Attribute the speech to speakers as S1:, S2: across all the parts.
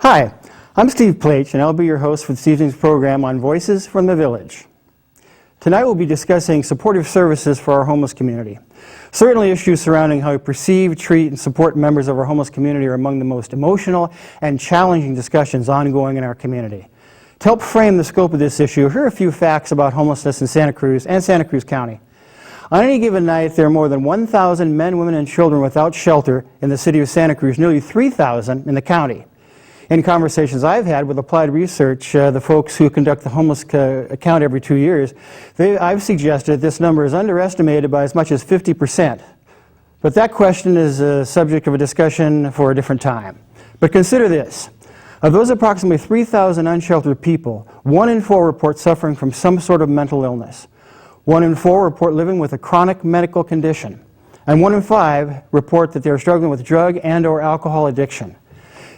S1: Hi, I'm Steve Plate, and I'll be your host for this evening's program on Voices from the Village. Tonight we'll be discussing supportive services for our homeless community. Certainly issues surrounding how we perceive, treat, and support members of our homeless community are among the most emotional and challenging discussions ongoing in our community. To help frame the scope of this issue, here are a few facts about homelessness in Santa Cruz and Santa Cruz County. On any given night, there are more than 1,000 men, women, and children without shelter in the city of Santa Cruz, nearly 3,000 in the county. In conversations I've had with Applied Research, the folks who conduct the homeless count every 2 years, I've suggested this number is underestimated by as much as 50%. But that question is a subject of a discussion for a different time. But consider this. Of those approximately 3,000 unsheltered people, 1 in 4 report suffering from some sort of mental illness. 1 in 4 report living with a chronic medical condition. And 1 in 5 report that they are struggling with drug and/or alcohol addiction.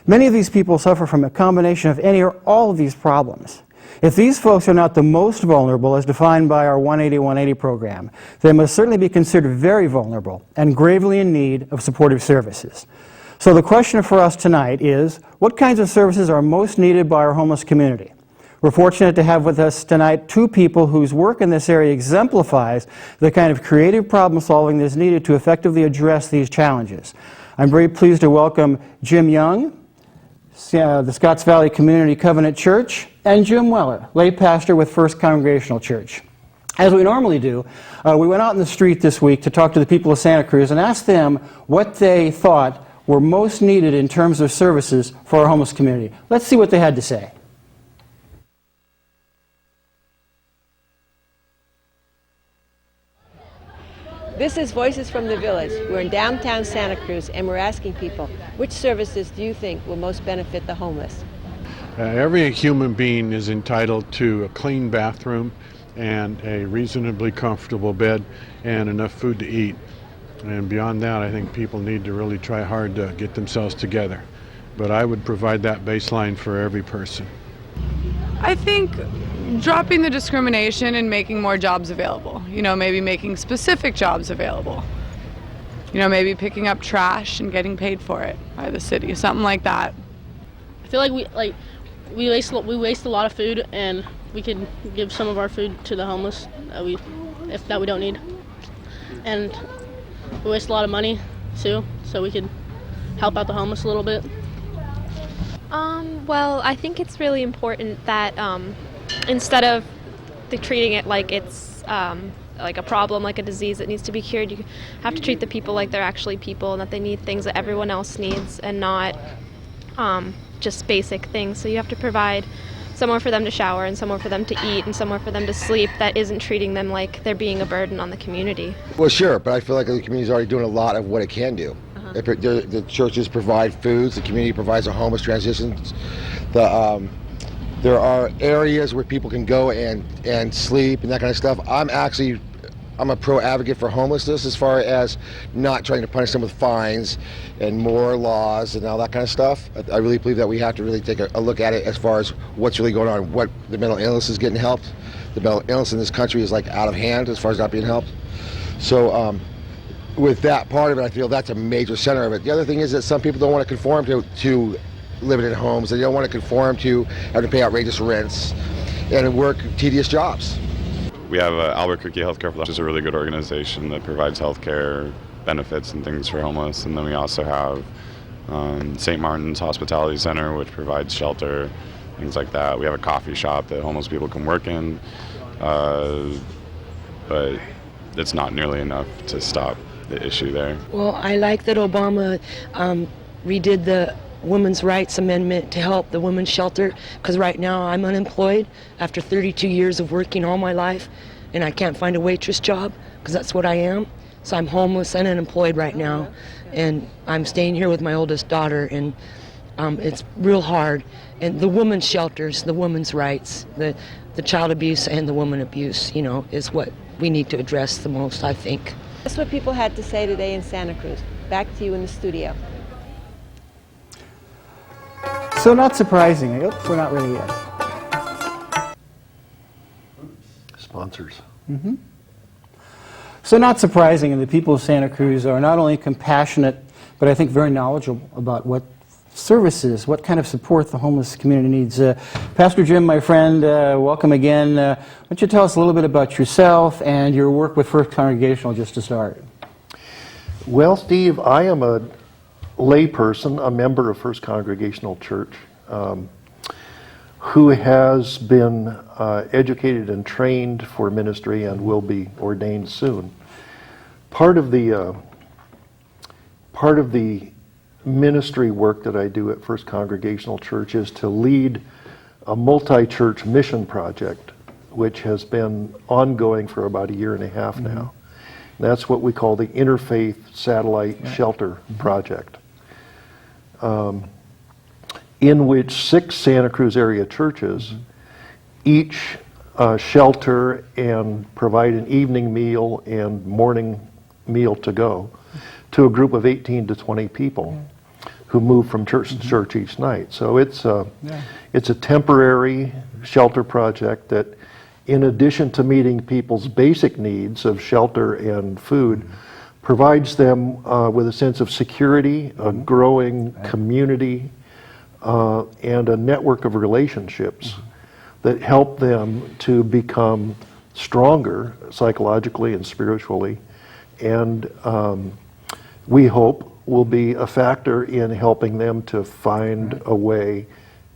S1: Many of these people suffer from a combination of any or all of these problems. If these folks are not the most vulnerable as defined by our 180-180 program, they must certainly be considered very vulnerable and gravely in need of supportive services. So the question for us tonight is, what kinds of services are most needed by our homeless community? We're fortunate to have with us tonight 2 people whose work in this area exemplifies the kind of creative problem solving that is needed to effectively address these challenges. I'm very pleased to welcome Jim Young, the Scotts Valley Community Covenant Church, and Jim Weller, lay pastor with First Congregational Church. As we normally do, we went out in the street this week to talk to the people of Santa Cruz and asked them what they thought were most needed in terms of services for our homeless community. Let's see what they had to say.
S2: This is Voices from the Village. We're in downtown Santa Cruz, and we're asking people, which services do you think will most benefit the homeless?
S3: Every human being is entitled to a clean bathroom and a reasonably comfortable bed and enough food to eat. And beyond that, I think people need to really try hard to get themselves together. But I would provide that baseline for every person.
S4: I think dropping the discrimination and making more jobs available. You know, maybe making specific jobs available. You know, maybe picking up trash and getting paid for it by the city, something like that.
S5: I feel like we waste a lot of food, and we could give some of our food to the homeless that we don't need. And we waste a lot of money too, so we could help out the homeless a little bit.
S6: Well, I think it's really important that instead of treating it like it's like a problem, like a disease that needs to be cured, you have to treat the people like they're actually people and that they need things that everyone else needs and not just basic things. So you have to provide somewhere for them to shower and somewhere for them to eat and somewhere for them to sleep that isn't treating them like they're being a burden on the community.
S7: Well, sure, but I feel like the community's already doing a lot of what it can do. The churches provide foods, the community provides a homeless transitions. There are areas where people can go and sleep and that kind of stuff. I'm a pro advocate for homelessness as far as not trying to punish them with fines and more laws and all that kind of stuff. I really believe that we have to really take a look at it as far as what's really going on, what the mental illness is getting helped. The mental illness in this country is like out of hand as far as not being helped. So with that part of it, I feel that's a major center of it. The other thing is that some people don't want to conform to living in homes. They don't want to conform to having to pay outrageous rents and work tedious jobs.
S8: We have Albuquerque Healthcare, which is a really good organization that provides healthcare benefits and things for homeless. And then we also have St. Martin's Hospitality Center, which provides shelter, things like that. We have a coffee shop that homeless people can work in, but it's not nearly enough to stop the issue there.
S9: Well, I like that Obama redid the Women's Rights Amendment to help the women's shelter, because right now I'm unemployed after 32 years of working all my life, and I can't find a waitress job because that's what I am. So I'm homeless and unemployed right now, and I'm staying here with my oldest daughter, and it's real hard. And the women's shelters, the women's rights, the child abuse and the woman abuse, you know, is what we need to address the most, I think.
S2: That's what people had to say today in Santa Cruz. Back to you in the studio.
S1: So not surprisingly, we're not really yet.
S7: Sponsors.
S1: So not surprisingly, the people of Santa Cruz are not only compassionate, but I think very knowledgeable about what services, what kind of support the homeless community needs. Pastor Jim, my friend, welcome again. Why don't you tell us a little bit about yourself and your work with First Congregational just to start?
S10: Well, Steve, I am a layperson, a member of First Congregational Church, who has been educated and trained for ministry and will be ordained soon. Part of the ministry work that I do at First Congregational Church is to lead a multi-church mission project, which has been ongoing for about a year and a half now. And that's what we call the Interfaith Satellite Shelter Project, in which 6 Santa Cruz area churches each shelter and provide an evening meal and morning meal to go to a group of 18 to 20 people who move from church to church each night. So it's a temporary shelter project that, in addition to meeting people's basic needs of shelter and food, provides them with a sense of security, a growing community, and a network of relationships that help them to become stronger psychologically and spiritually, and we hope will be a factor in helping them to find a way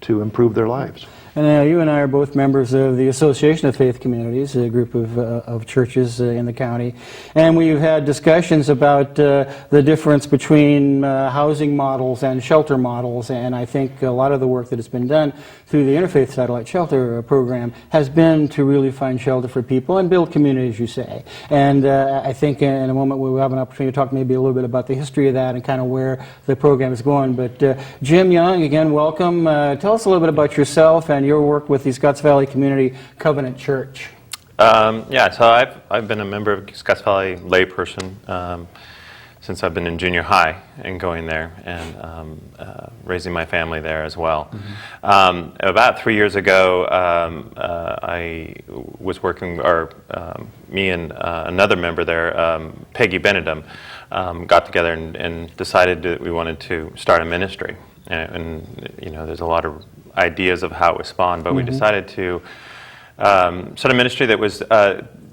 S10: to improve their lives.
S1: And you and I are both members of the Association of Faith Communities, a group of churches in the county, and we've had discussions about the difference between housing models and shelter models, and I think a lot of the work that has been done through the Interfaith Satellite Shelter Program has been to really find shelter for people and build community, as you say. And I think in a moment we'll have an opportunity to talk maybe a little bit about the history of that and kind of where the program is going. But Jim Young, again, welcome. Tell us a little bit about yourself and your work with the Scotts Valley Community Covenant Church.
S11: Yeah, so I've been a member of Scotts Valley layperson since I've been in junior high and going there and raising my family there as well. About 3 years ago, I was working, or me and another member there, Peggy Benedum, got together and decided that we wanted to start a ministry. And you know, there's a lot of ideas of how it would spawn, but we decided to start a ministry that was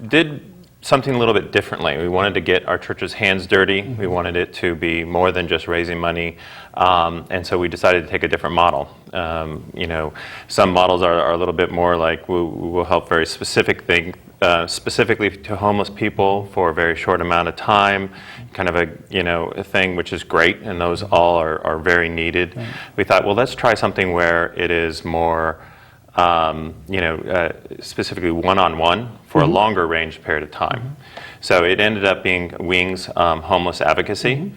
S11: did something a little bit differently. We wanted to get our church's hands dirty. We wanted it to be more than just raising money, and so we decided to take a different model. You know, some models are a little bit more like we'll help very specific things, specifically to homeless people for a very short amount of time, kind of a thing, which is great, and those all are very needed. We thought, well, let's try something where it is more specifically one-on-one for a longer range period of time. So it ended up being Wings Homeless Advocacy,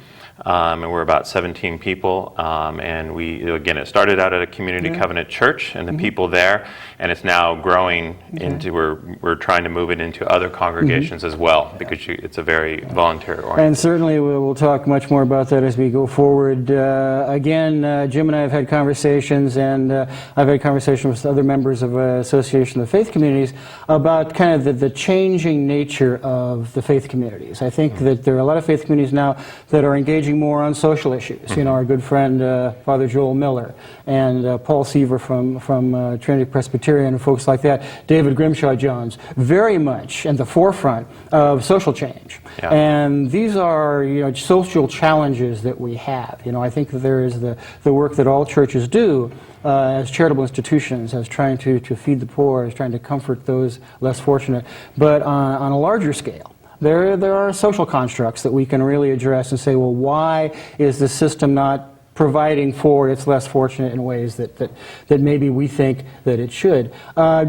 S11: and we're about 17 people, and it started out at a community covenant church and the people there, and it's now growing into, we're trying to move it into other congregations as well, because it's a very volunteer-oriented.
S1: And certainly we'll talk much more about that as we go forward. Again, Jim and I have had conversations, and I've had conversations with other members of Association of Faith Communities about kind of the changing nature of the faith communities. I think that there are a lot of faith communities now that are engaging more on social issues. You know, our good friend Father Joel Miller and Paul Seaver from Trinity Presbyterian and folks like that, David Grimshaw Jones, very much in the forefront of social change. And these are, you know, social challenges that we have. You know, I think that there is the work that all churches do as charitable institutions, as trying to feed the poor, as trying to comfort those less fortunate, but on a larger scale. There are social constructs that we can really address and say, well, why is the system not providing for its less fortunate in ways that maybe we think that it should?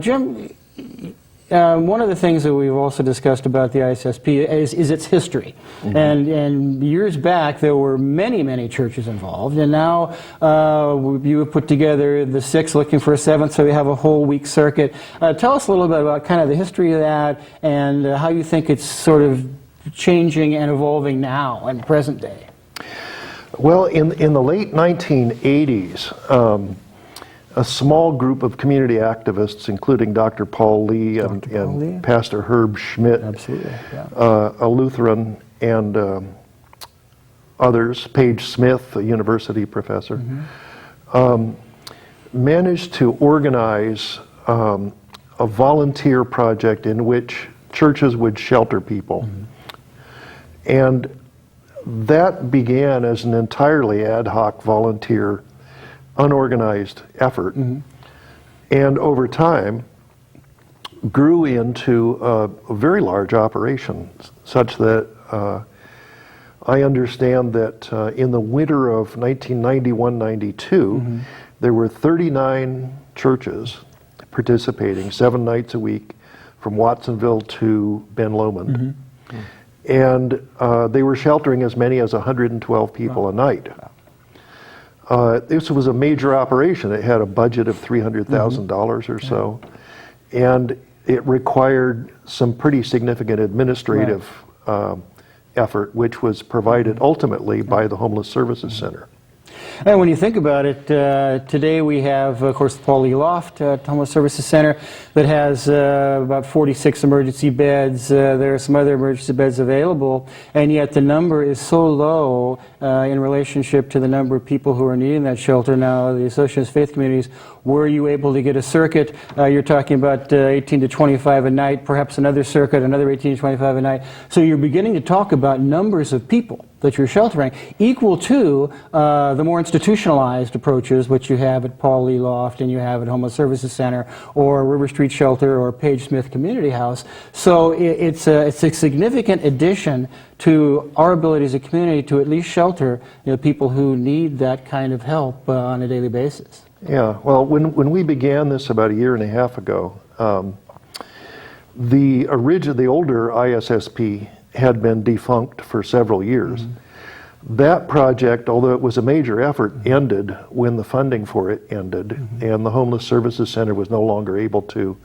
S1: Jim, one of the things that we've also discussed about the ISSP is its history. And years back, there were many churches involved, and now you have put together the 6 looking for a 7th, so we have a whole week circuit. Tell us a little bit about kind of the history of that and how you think it's sort of changing and evolving now in present day.
S10: Well, in the late 1980s, a small group of community activists, including Dr. Paul Lee and Pastor Herb Schmidt, a Lutheran, and others, Paige Smith, a university professor, managed to organize a volunteer project in which churches would shelter people. And that began as an entirely ad hoc, volunteer, unorganized effort. And over time, grew into a very large operation, such that I understand that in the winter of 1991-92, there were 39 churches participating 7 nights a week from Watsonville to Ben Lomond. And they were sheltering as many as 112 people a night. This was a major operation. It had a budget of $300,000 or so. And it required some pretty significant administrative effort, which was provided ultimately by the Homeless Services Center.
S1: And when you think about it, today we have, of course, the Paul E. Loft Homeless Services Center that has about 46 emergency beds. There are some other emergency beds available, and yet the number is so low in relationship to the number of people who are needing that shelter. Now, the Association of Faith Communities, were you able to get a circuit? You're talking about 18 to 25 a night, perhaps another circuit, another 18 to 25 a night. So you're beginning to talk about numbers of people that you're sheltering, equal to the more institutionalized approaches which you have at Paul E. Loft and you have at Homeless Services Center or River Street Shelter or Page Smith Community House. So it's a significant addition to our ability as a community to at least shelter people who need that kind of help on a daily basis.
S10: Yeah, well, when we began this about 1.5 years ago, the older ISSP had been defunct for several years. That project, although it was a major effort, ended when the funding for it ended, and the Homeless Services Center was no longer able to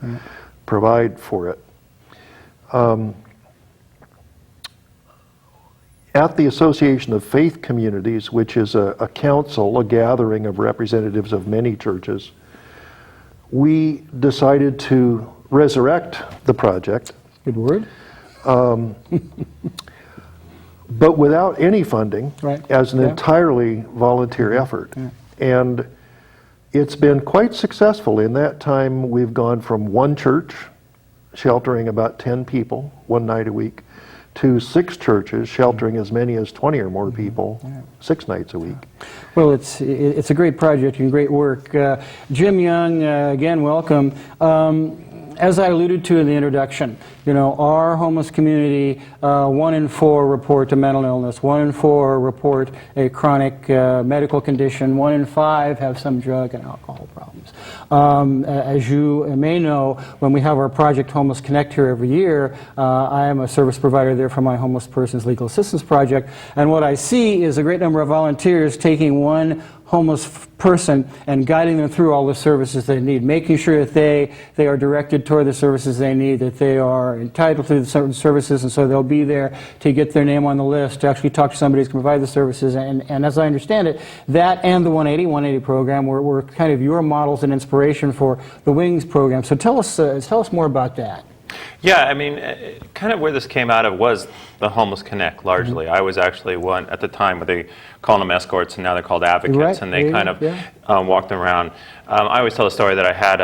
S10: provide for it. At the Association of Faith Communities, which is a council, a gathering of representatives of many churches, we decided to resurrect the project.
S1: Good word.
S10: But without any funding, as an entirely volunteer effort. And it's been quite successful. In that time, we've gone from one church sheltering about 10 people 1 night a week to 6 churches sheltering as many as 20 or more people 6 nights a week.
S1: Well, it's a great project and great work. Jim Young, again, welcome. As I alluded to in the introduction, our homeless community, 1 in 4 report a mental illness, 1 in 4 report a chronic medical condition, 1 in 5 have some drug and alcohol problems. As you may know, when we have our Project Homeless Connect here every year, I am a service provider there for my Homeless Persons Legal Assistance Project, and what I see is a great number of volunteers taking one homeless person and guiding them through all the services they need, making sure that they are directed toward the services they need, that they are entitled to certain services, and so they'll be there to get their name on the list, to actually talk to somebody who can provide the services. And as I understand it, that and the 180 program were kind of your models and inspiration for the Wings program. So tell us more about that.
S11: Yeah, I mean, kind of where this came out of was the Homeless Connect, largely. I was actually one, at the time, where they called them escorts, and now they're called advocates, and they kind of walked around. I always tell the story that I had,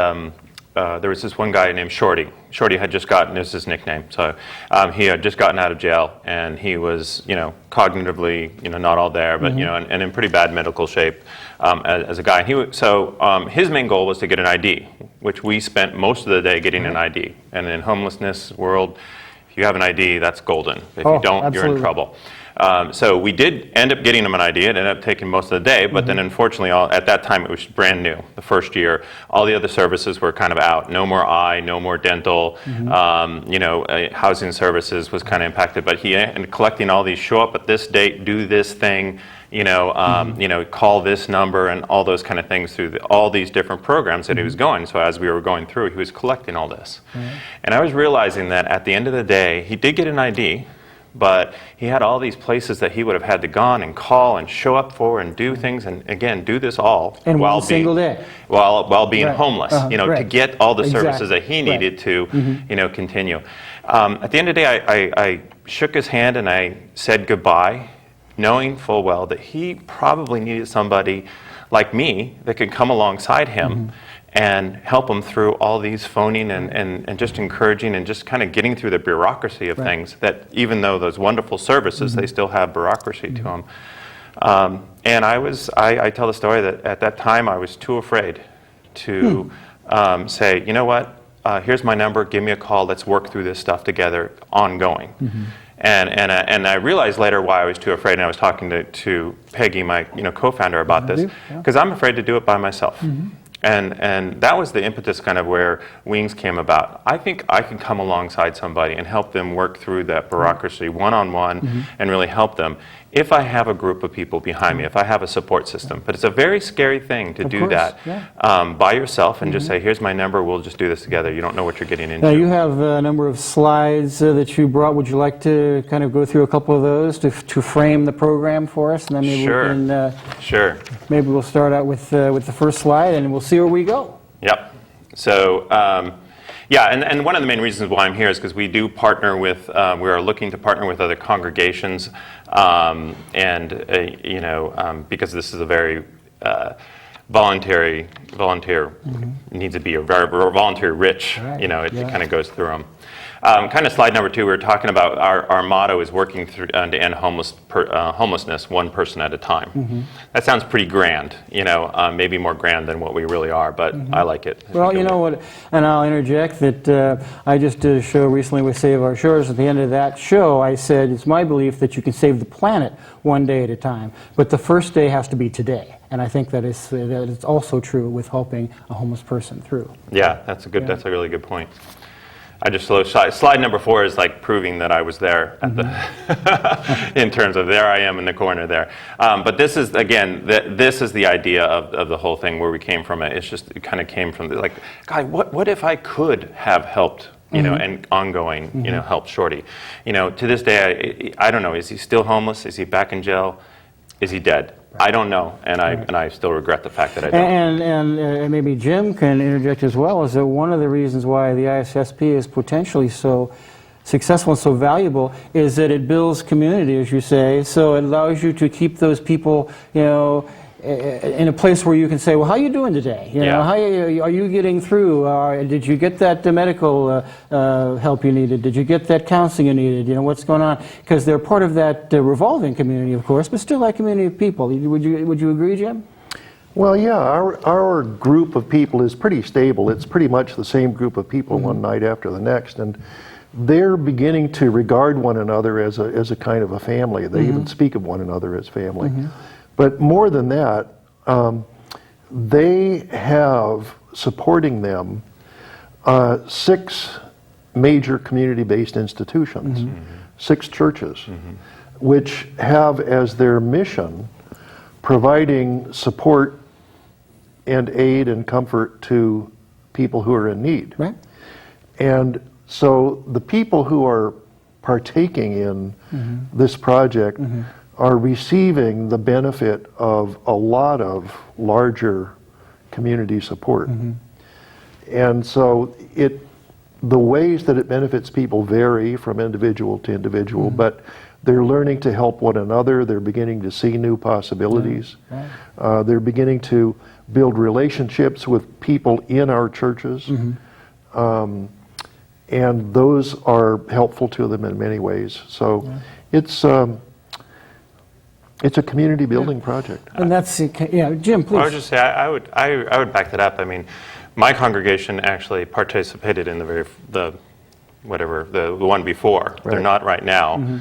S11: there was this one guy named Shorty. Shorty had just gotten, this is his nickname, so he had just gotten out of jail, and he was, cognitively, not all there, but, and in pretty bad medical shape as a guy. His main goal was to get an ID, which we spent most of the day getting an ID. And in homelessness world, if you have an ID, that's golden. If you don't, you're in trouble. So we did end up getting him an ID. It ended up taking most of the day, but then unfortunately, at that time, it was brand new, the first year. All the other services were kind of out. No more eye, no more dental, housing services was kind of impacted. But he ended collecting all these, show up at this date, do this thing, call this number, and all those kind of things through all these different programs that he was going. So as we were going through, he was collecting all this. And I was realizing that at the end of the day, he did get an ID, but he had all these places that he would have had to gone and call and show up for and do things, and again, do this all
S1: in
S11: while
S1: one single day,
S11: while being homeless, to get all the services that he needed to, continue. At the end of the day, I shook his hand and I said goodbye, knowing full well that he probably needed somebody like me that could come alongside him and help him through all these phoning and just encouraging and just kind of getting through the bureaucracy of things that even though those wonderful services, they still have bureaucracy to them. And I tell the story that at that time I was too afraid to say, you know what, here's my number, give me a call, let's work through this stuff together ongoing. And I realized later why I was too afraid, and I was talking to Peggy, my co-founder, about this, because I'm afraid to do it by myself. And that was the impetus kind of where Wings came about. I think I can come alongside somebody and help them work through that bureaucracy one-on-one and really help them if I have a group of people behind me, if I have a support system. But it's a very scary thing to do that by yourself and just say, here's my number, we'll just do this together. You don't know what you're getting into.
S1: Now, you have a number of slides that you brought. Would you like to kind of go through a couple of those to frame the program for us? And then maybe we can, maybe we'll start out with the first slide, and we'll see where we go.
S11: Yep. So, yeah, and one of the main reasons why I'm here is because we do partner with, we are looking to partner with other congregations, because this is a very volunteer needs to be a very volunteer rich, it kind of goes through them. Kind of slide number 2, we were talking about our motto is working to end homelessness one person at a time. That sounds pretty grand, maybe more grand than what we really are, but I like it.
S1: Well, you know what, and I'll interject that I just did a show recently with Save Our Shores. At the end of that show, I said it's my belief that you can save the planet one day at a time, but the first day has to be today. And I think that it's also true with helping a homeless person through.
S11: Yeah, that's a really good point. I just slide number 4 is like proving that I was there at the in terms of there I am in the corner there. But this is again this is the idea of the whole thing where we came from. It kind of came from like, God, what if I could have helped and ongoing help Shorty. To this day I don't know. Is he still homeless? Is he back in jail? Is he dead? I don't know, and I still regret the fact that I don't.
S1: And maybe Jim can interject as well, is that one of the reasons why the ISSP is potentially so successful and so valuable is that it builds community, as you say, so it allows you to keep those people, in a place where you can say, well, how are you doing today? How are you getting through? Did you get that medical help you needed? Did you get that counseling you needed? What's going on? Because they're part of that revolving community, of course, but still that community of people. Would you agree, Jim?
S10: Well, yeah, our group of people is pretty stable. It's pretty much the same group of people one night after the next, and they're beginning to regard one another as a kind of a family. They even speak of one another as family. But more than that, they have supporting them 6 major community-based institutions, 6 churches, which have as their mission providing support and aid and comfort to people who are in need.
S1: Right.
S10: And so the people who are partaking in this project are receiving the benefit of a lot of larger community support. And so the ways that it benefits people vary from individual to individual, but they're learning to help one another, they're beginning to see new possibilities, they're beginning to build relationships with people in our churches, and those are helpful to them in many ways. So it's a community building project.
S1: And that's, Jim, please.
S11: I would just say I would back that up. I mean, my congregation actually participated in the one before. They're not right now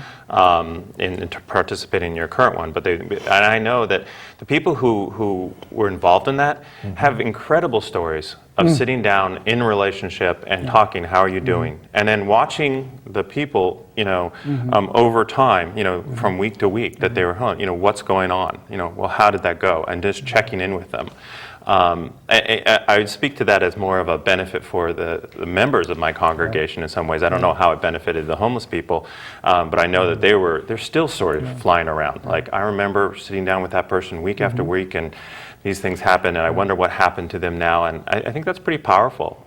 S11: in participating in your current one, but and I know that the people who were involved in that have incredible stories of sitting down in relationship and talking, how are you doing? And then watching the people, over time, from week to week that they were home, what's going on? Well, how did that go? And just checking in with them. I would speak to that as more of a benefit for the members of my congregation in some ways. I don't know how it benefited the homeless people, but I know that they're still sort of flying around. Like I remember sitting down with that person week after week, and these things happen, and I wonder what happened to them now. And I think that's pretty powerful.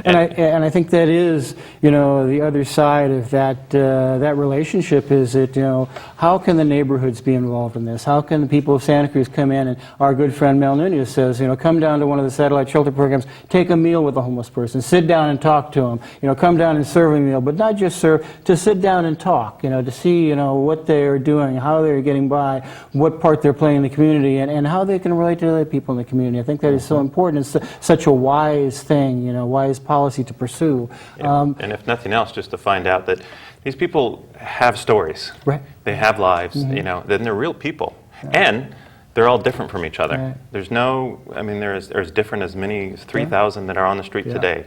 S1: And I think that is, the other side of that relationship is that, how can the neighborhoods be involved in this? How can the people of Santa Cruz come in? And our good friend Mel Nunez says, come down to one of the satellite shelter programs, take a meal with a homeless person, sit down and talk to them, come down and serve a meal, but not just serve, to sit down and talk, to see, what they are doing, how they're getting by, what part they're playing in the community, and how they can relate to other people in the community. I think that is so important. It's such a wise thing, wise policy to pursue.
S11: And if nothing else, just to find out that these people have stories.
S1: Right.
S11: They have lives, then they're real people. And they're all different from each other.
S1: Right.
S11: There's no, there's different as many as 3,000 that are on the street today,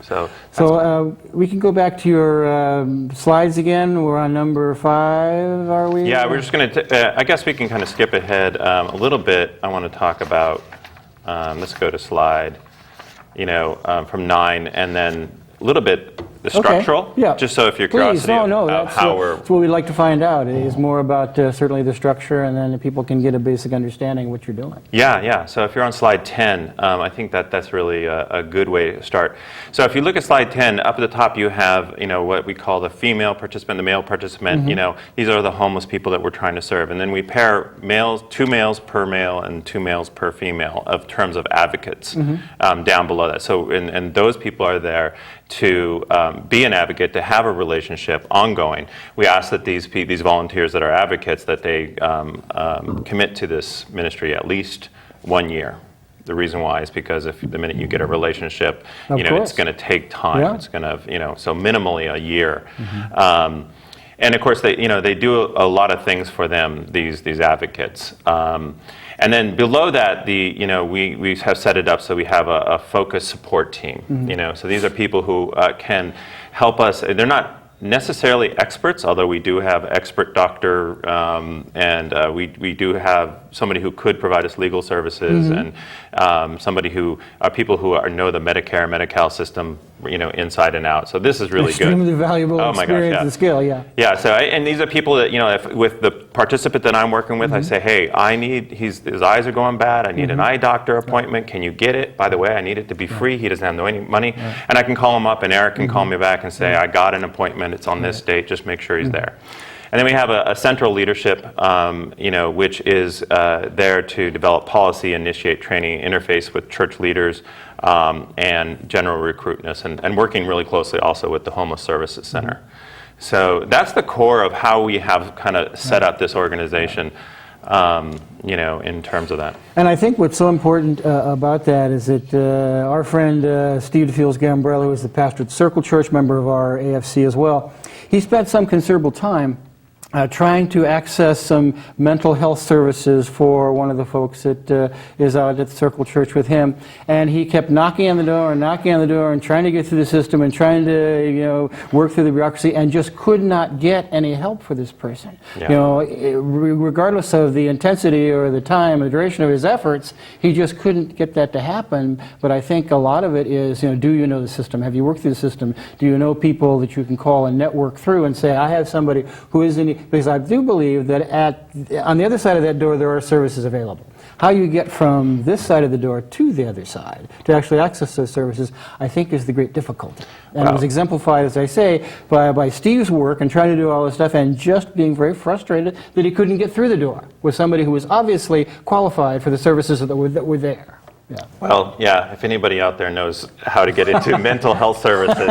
S11: So
S1: we can go back to your slides again. We're on number 5, are we?
S11: Yeah, we're just going to, I guess we can kind of skip ahead a little bit. I want to talk about, let's go to slide, from 9, and then a little bit the structural, just so if you're curious
S1: that's
S11: how we're...
S1: That's what we'd like to find out. It is more about certainly the structure, and then people can get a basic understanding of what you're doing.
S11: Yeah. So if you're on slide 10, I think that's really a good way to start. So if you look at slide 10, up at the top you have, what we call the female participant, the male participant. These are the homeless people that we're trying to serve. And then we pair 2 males per male and 2 males per female of terms of advocates down below that. So, and those people are there to be an advocate, to have a relationship ongoing. We ask that these volunteers that are advocates, that they commit to this ministry at least 1 year. The reason why is because if the minute you get a relationship, it's going to take time. Yeah. It's going to, so minimally a year. And of course, they do a lot of things for them, these advocates. And then below that, we have set it up so we have a focused support team. So these are people who can help us. They're not necessarily experts, although we do have expert doctor, and we do have somebody who could provide us legal services, and somebody who are people who know the Medicare and Medi-Cal system, inside and out. So this is really
S1: extremely
S11: good.
S1: Valuable experience and skill,
S11: Yeah, so and these are people that, if, with the participant that I'm working with, I say, hey, his eyes are going bad, I need an eye doctor appointment, can you get it? By the way, I need it to be free, he doesn't have any money. And I can call him up, and Eric can call me back and say, I got an appointment, it's on this date, just make sure he's there. And then we have a central leadership, which is there to develop policy, initiate training, interface with church leaders, and general recruitness, and working really closely also with the Homeless Services Center. So that's the core of how we have kind of set up this organization, in terms of that.
S1: And I think what's so important about that is that our friend Steve DeFields Gambrello, who is the pastor at Circle Church, member of our AFC as well, he spent some considerable time trying to access some mental health services for one of the folks that is out at the Circle Church with him. And he kept knocking on the door and trying to get through the system and trying to, work through the bureaucracy, and just could not get any help for this person. Yeah. Regardless of the intensity or the time or the duration of his efforts, he just couldn't get that to happen. But I think a lot of it is, do you know the system? Have you worked through the system? Do you know people that you can call and network through and say, I have somebody who is in... Because I do believe that on the other side of that door there are services available. How you get from this side of the door to the other side to actually access those services, I think, is the great difficulty. And it was exemplified, as I say, by Steve's work and trying to do all this stuff and just being very frustrated that he couldn't get through the door with somebody who was obviously qualified for the services that were there. Yeah.
S11: Well, yeah, if anybody out there knows how to get into mental health services in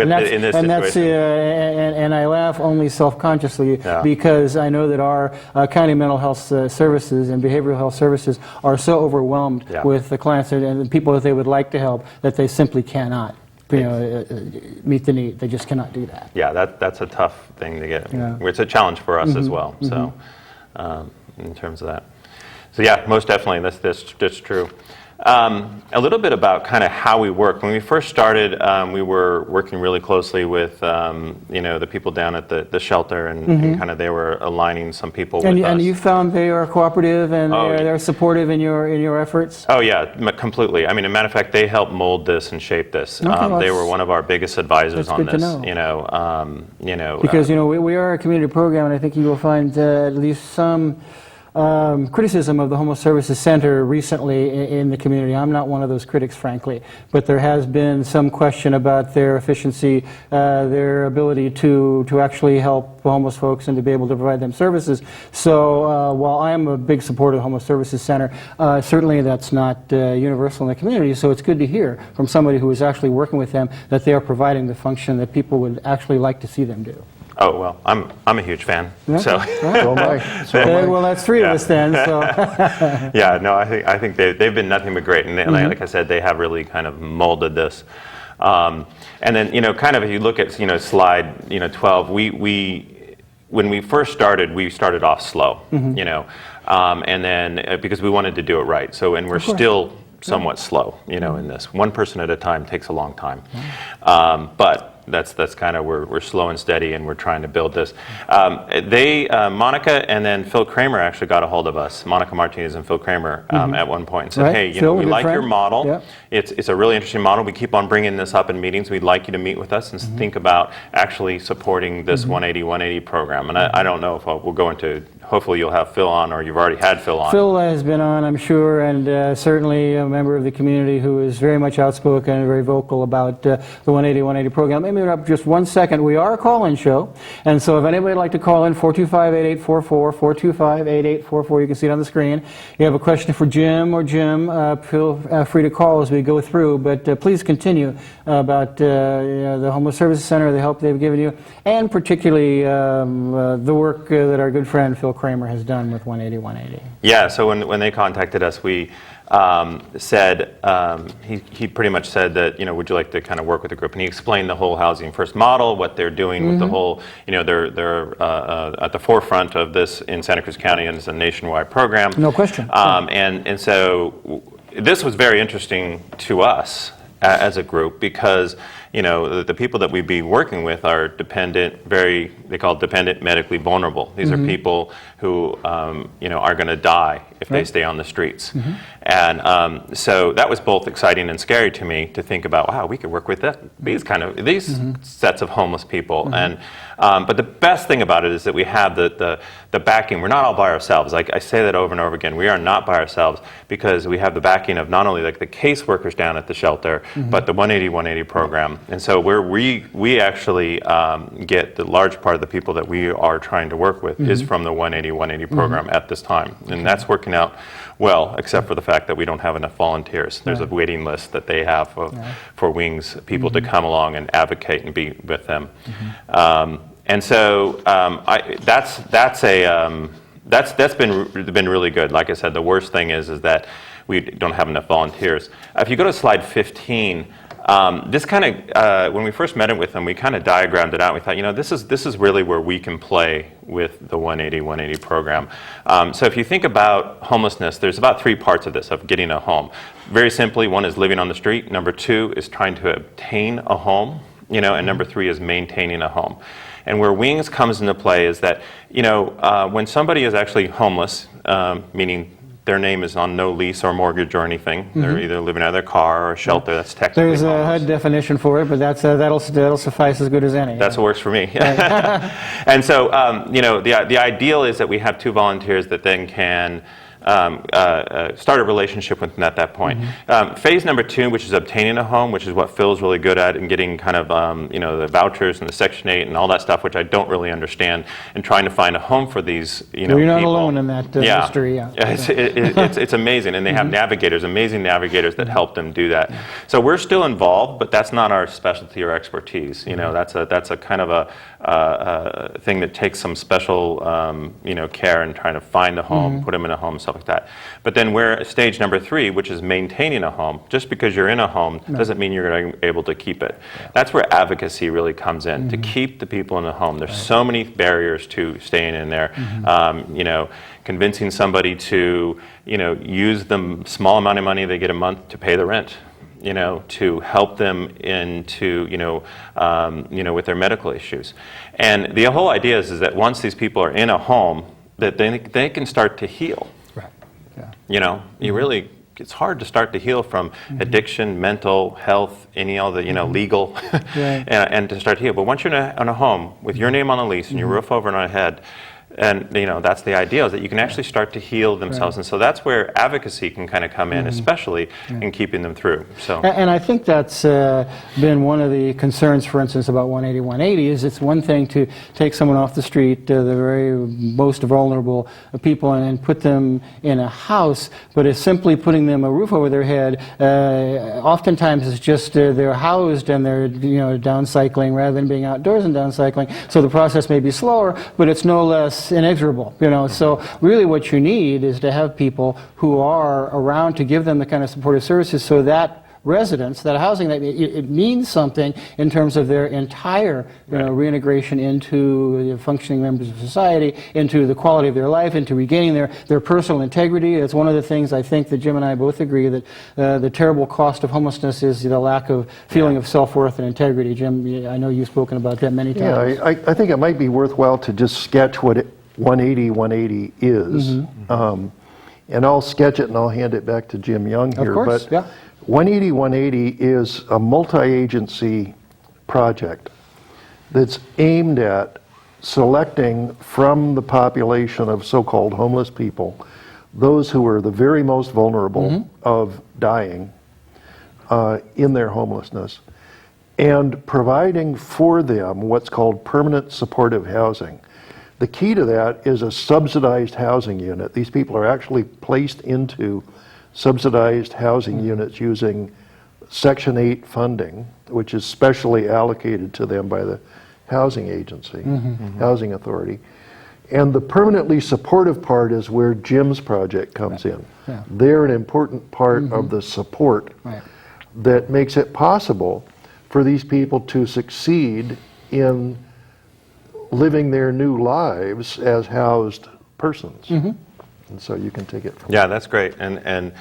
S11: this situation.
S1: And I laugh only self-consciously because I know that our county mental health services and behavioral health services are so overwhelmed with the clients and the people that they would like to help that they simply cannot meet the need. They just cannot do that.
S11: Yeah, that's a tough thing to get. Yeah. It's a challenge for us as well. So, in terms of that. So yeah, most definitely, that's true. A little bit about kind of how we work. When we first started, we were working really closely with the people down at the shelter, and kind of they were aligning some people with us. And
S1: you found they are cooperative and they're supportive in your efforts?
S11: Oh yeah, completely. I mean, as a matter of fact, they helped mold this and shape this. They were one of our biggest advisors on this.
S1: Because we are a community program, and I think you will find at least some criticism of the Homeless Services Center recently in the community. I'm not one of those critics, frankly, but there has been some question about their efficiency, their ability to actually help homeless folks and to be able to provide them services. So while I am a big supporter of the Homeless Services Center, certainly that's not universal in the community, so it's good to hear from somebody who is actually working with them that they are providing the function that people would actually like to see them do.
S11: Oh, well, I'm a huge fan,
S1: Yeah.
S11: so.
S10: So am I. So am I.
S1: Okay, well, that's three of us then, so.
S11: Yeah, no, I think they've been nothing but great, and like I said, they have really kind of molded this. And then, kind of if you look at, slide, 12, when we first started, we started off slow, and then because we wanted to do it right. So, and we're still somewhat slow, in this. One person at a time takes a long time, but that's kind of we're slow and steady, and we're trying to build this. Monica and then Phil Kramer actually got a hold of us, Monica Martinez and Phil Kramer, at one point and said, hey,
S1: Phil,
S11: we
S1: a good
S11: like your
S1: friend.
S11: model.
S1: Yeah.
S11: It's a really interesting model. We keep on bringing this up in meetings. We'd like you to meet with us and think about actually supporting this 180 program. And I don't know if we'll go into, hopefully you'll have Phil on, or you've already had Phil on.
S1: Phil has been on, I'm sure, and certainly a member of the community who is very much outspoken and very vocal about the 180 program. Let me interrupt just 1 second. We are a call-in show, and so if anybody would like to call in, 425-8844, 425-8844, you can see it on the screen. You have a question for Jim or Jim, feel free to call as we go through, but please continue about the Homeless Services Center, the help they've given you, and particularly the work that our good friend Phil Kramer has done with 180.
S11: Yeah, so when they contacted us, we said, he pretty much said that, would you like to kind of work with the group? And he explained the whole Housing First model, what they're doing with the whole, they're at the forefront of this in Santa Cruz County, and it's a nationwide program.
S1: No question.
S11: And so this was very interesting to us as a group, because the people that we'd be working with are dependent, they call it dependent, medically vulnerable. These are people who are going to die if they stay on the streets. And so that was both exciting and scary to me to think about, wow, we could work with these sets of homeless people. And but the best thing about it is that we have the backing. We're not all by ourselves. Like I say that over and over again, we are not by ourselves, because we have the backing of not only like the caseworkers down at the shelter, but the 180 program. And so we actually get the large part of the people that we are trying to work with is from the 180 program at this time. And that's working out well, except for the fact that we don't have enough volunteers. There's a waiting list that they have for Wings people to come along and advocate and be with them. And so that's been really good. Like I said, the worst thing is that we don't have enough volunteers. If you go to slide 15, this kind of when we first met with them, we kind of diagrammed it out. We thought, this is really where we can play with the 180 program. So if you think about homelessness, there's about three parts of this, of getting a home. Very simply, one is living on the street. Number two is trying to obtain a home, and number three is maintaining a home. And where Wings comes into play is that, when somebody is actually homeless, meaning their name is on no lease or mortgage or anything, they're either living out of their car or a shelter, that's technically
S1: There's a
S11: homeless.
S1: HUD definition for it, but that'll suffice as good as any.
S11: That's what works for me. And so, the ideal is that we have two volunteers that then can start a relationship with them at that point. Phase number two, which is obtaining a home, which is what Phil's really good at, and getting kind of the vouchers and the Section 8 and all that stuff, which I don't really understand, and trying to find a home for these
S1: Well, you're not
S11: people.
S1: alone in that history.
S11: Yeah, it's amazing, and they have navigators, amazing navigators that help them do that. So we're still involved, but that's not our specialty or expertise. That's a kind of a thing that takes some special care in trying to find a home, put them in a home, stuff like that. But then we're stage number three, which is maintaining a home. Just because you're in a home doesn't mean you're going to be able to keep it. That's where advocacy really comes in, to keep the people in the home. There's so many barriers to staying in there. Convincing somebody to use the small amount of money they get a month to pay the rent. To help them into, with their medical issues. And the whole idea is that once these people are in a home, that they can start to heal.
S1: Right. Yeah.
S11: You really, it's hard to start to heal from addiction, mental health, all the, legal, and to start to heal. But once you're in a home with your name on the lease and your roof over my head, And that's the ideal, is that you can actually start to heal themselves. And so that's where advocacy can kind of come in, especially in keeping them through. So,
S1: and I think that's been one of the concerns, for instance, about 180 is it's one thing to take someone off the street, the very most vulnerable people, and put them in a house, but it's simply putting them a roof over their head. Oftentimes it's just they're housed and they're downcycling rather than being outdoors and downcycling. So the process may be slower, but it's no less inexorable. So really what you need is to have people who are around to give them the kind of supportive services so that residents, that housing, that it means something in terms of their entire reintegration into the functioning members of society, into the quality of their life, into regaining their personal integrity. It's one of the things I think that Jim and I both agree that the terrible cost of homelessness is the lack of feeling of self-worth and integrity. Jim, I know you've spoken about that many times.
S10: Yeah, I think it might be worthwhile to just sketch what 180 is. And I'll sketch it and I'll hand it back to Jim Young here.
S1: Of course,
S10: but 180 is a multi-agency project that's aimed at selecting from the population of so-called homeless people those who are the very most vulnerable of dying in their homelessness, and providing for them what's called permanent supportive housing. The key to that is a subsidized housing unit. These people are actually placed into subsidized housing units using Section 8 funding, which is specially allocated to them by the housing agency, housing authority. And the permanently supportive part is where Jim's project comes in.
S1: Yeah.
S10: They're an important part of the support that makes it possible for these people to succeed in living their new lives as housed persons. And so you can take it from
S11: yeah, that's great. And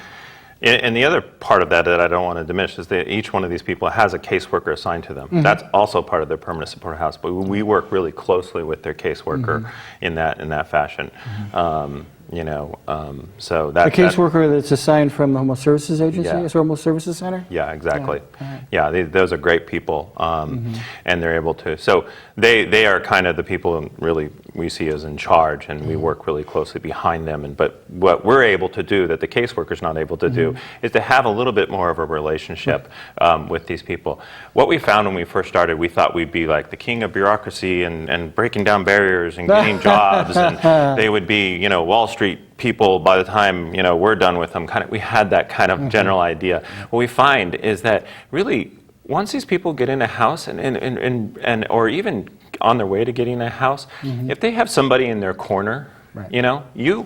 S11: the other part of that I don't want to diminish is that each one of these people has a caseworker assigned to them. That's also part of their permanent supportive house. But we work really closely with their caseworker in that fashion. So that
S1: a caseworker that's assigned from the Homeless Services Agency,
S11: Yeah.
S1: or Homeless Services Center?
S11: Yeah, exactly.
S1: Yeah.
S11: Those are great people, and they're able to. So they are kind of the people really we see as in charge, and we work really closely behind them. But what we're able to do that the caseworker's not able to do is to have a little bit more of a relationship with these people. What we found when we first started, we thought we'd be like the king of bureaucracy and breaking down barriers and getting jobs, and they would be Wall Street people by the time we're done with them. We had that kind of general idea. What we find is that really once these people get in a house and or even on their way to getting a house, if they have somebody in their corner,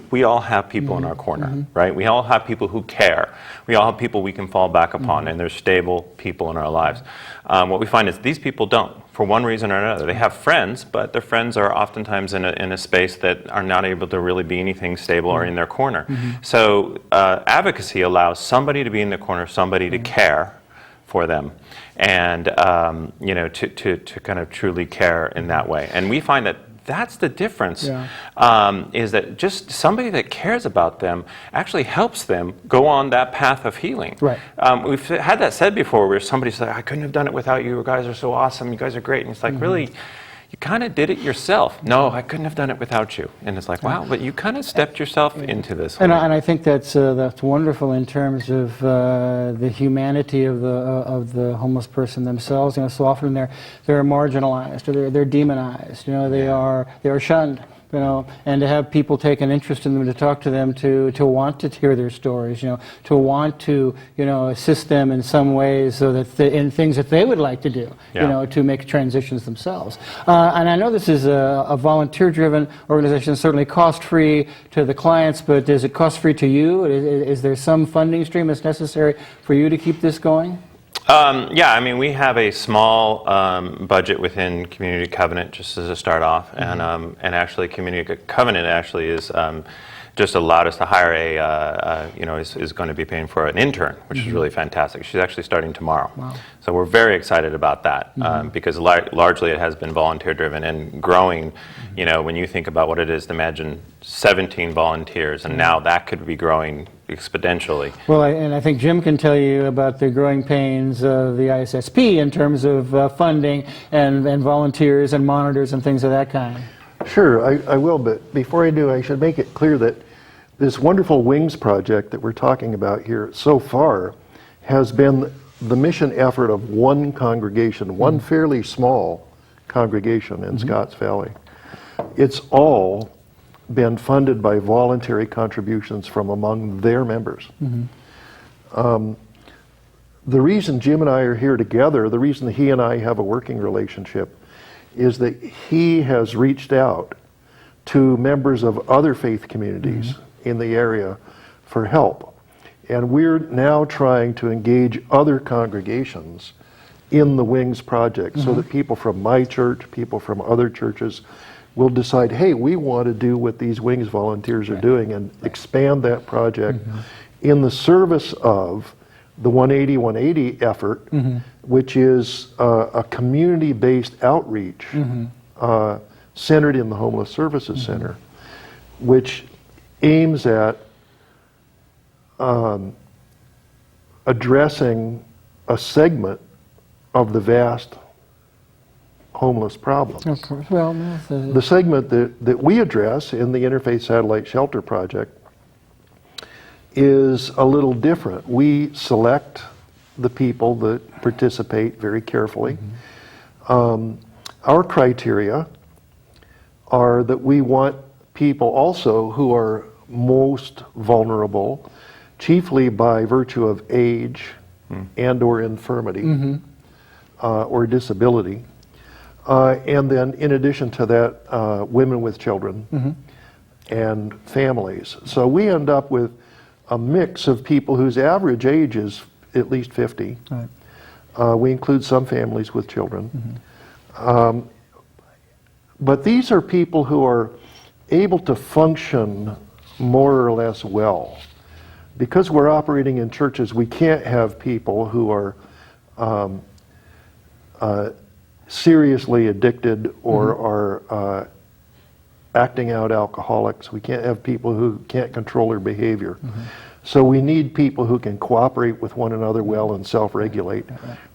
S11: we all have people in our corner, right? We all have people who care. We all have people we can fall back upon, and they're stable people in our lives. What we find is these people don't, for one reason or another. They have friends, but their friends are oftentimes in a space that are not able to really be anything stable or in their corner. So advocacy allows somebody to be in the corner, somebody to care for them, and to kind of truly care in that way. And we find that that's the difference, is that just somebody that cares about them actually helps them go on that path of healing.
S1: Right.
S11: We've had that said before where somebody said, I couldn't have done it without you, you guys are so awesome, you guys are great. And it's like, really, you kind of did it yourself. No, I couldn't have done it without you. And it's like, wow, but you kind of stepped yourself into this.
S1: And I think that's wonderful in terms of the humanity of the homeless person themselves. So often they're marginalized, or they're demonized. They are shunned. And to have people take an interest in them, to talk to them, to want to hear their stories, to want to, assist them in some ways, so that in things that they would like to do, to make transitions themselves. And I know this is a volunteer-driven organization, certainly cost-free to the clients, but is it cost-free to you? Is there some funding stream that's necessary for you to keep this going?
S11: We have a small budget within Community Covenant just as a start off, and actually Community Covenant actually is just allowed us to hire is going to be paying for an intern, which is really fantastic. She's actually starting tomorrow.
S1: Wow.
S11: So we're very excited about that because largely it has been volunteer driven and growing. When you think about what it is, imagine 17 volunteers, and now that could be growing exponentially.
S1: Well, and I think Jim can tell you about the growing pains of the ISSP in terms of funding and volunteers and monitors and things of that kind.
S10: Sure, I will, but before I do, I should make it clear that this wonderful Wings project that we're talking about here so far has been the mission effort of one congregation, one fairly small congregation in Scotts Valley. It's all been funded by voluntary contributions from among their members. The reason Jim and I are here together, the reason he and I have a working relationship, is that he has reached out to members of other faith communities in the area for help. And we're now trying to engage other congregations in the Wings project so that people from my church, people from other churches will decide, hey, we want to do what these Wings volunteers are doing and expand that project in the service of the 180-180 effort, which is a community-based outreach centered in the Homeless Services Center, which aims at addressing a segment of the vast homeless problem.
S1: Of course. Well,
S10: The segment that we address in the Interfaith Satellite Shelter Project is a little different. We select the people that participate very carefully. Our criteria are that we want people also who are most vulnerable, chiefly by virtue of age and or infirmity or disability. And then in addition to that, women with children and families. So we end up with a mix of people whose average age is at least 50. Right. We include some families with children. But these are people who are able to function more or less well. Because we're operating in churches, we can't have people who are seriously addicted or are acting out alcoholics. We can't have people who can't control their behavior. So we need people who can cooperate with one another well and self-regulate.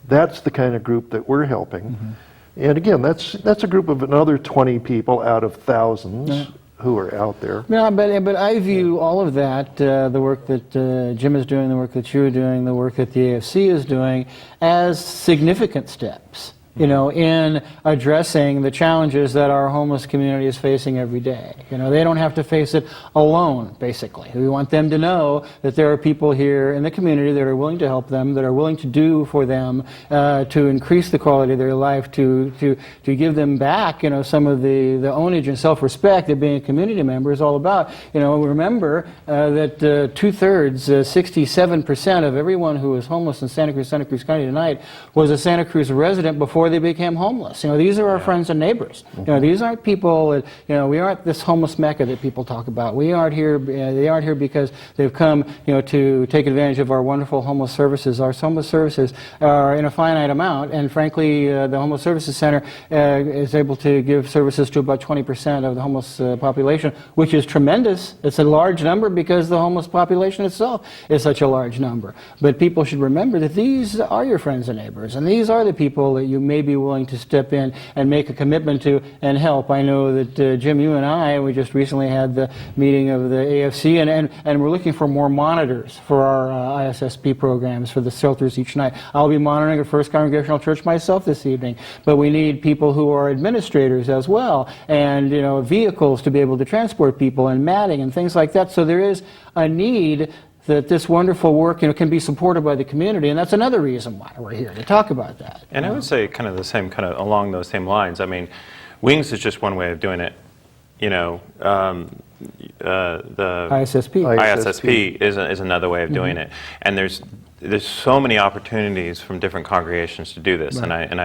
S10: That's the kind of group that we're helping. And again, that's a group of another 20 people out of thousands who are out there.
S1: No, but I view all of that, the work that Jim is doing, the work that you're doing, the work that the AFC is doing, as significant steps, you know, in addressing the challenges that our homeless community is facing every day. You know, they don't have to face it alone, basically. We want them to know that there are people here in the community that are willing to help them, that are willing to do for them, to increase the quality of their life, to give them back, you know, some of the onage and self-respect that being a community member is all about. You know, remember that 2/3, 67% of everyone who is homeless in Santa Cruz County tonight was a Santa Cruz resident before they became homeless. You know, these are our friends and neighbors. You know, these aren't people that, you know, we aren't this homeless mecca that people talk about. We aren't here, they aren't here because they've come, you know, to take advantage of our wonderful homeless services. Our homeless services are in a finite amount, and frankly, the Homeless Services Center is able to give services to about 20% of the homeless population, which is tremendous. It's a large number because the homeless population itself is such a large number. But people should remember that these are your friends and neighbors, and these are the people that you may be willing to step in and make a commitment to and help. I know that Jim, you and I, we just recently had the meeting of the AFC, and we're looking for more monitors for our ISSP programs for the shelters each night. I'll be monitoring at First Congregational Church myself this evening, but we need people who are administrators as well, and, you know, vehicles to be able to transport people, and matting and things like that. So there is a need that this wonderful work, you know, can be supported by the community, and that's another reason why we're here, to talk about that.
S11: And I would say kind of the same, kind of along those same lines. I mean, Wings is just one way of doing it. You know, the ISSP is another way of doing it. And there's so many opportunities from different congregations to do this. Right. And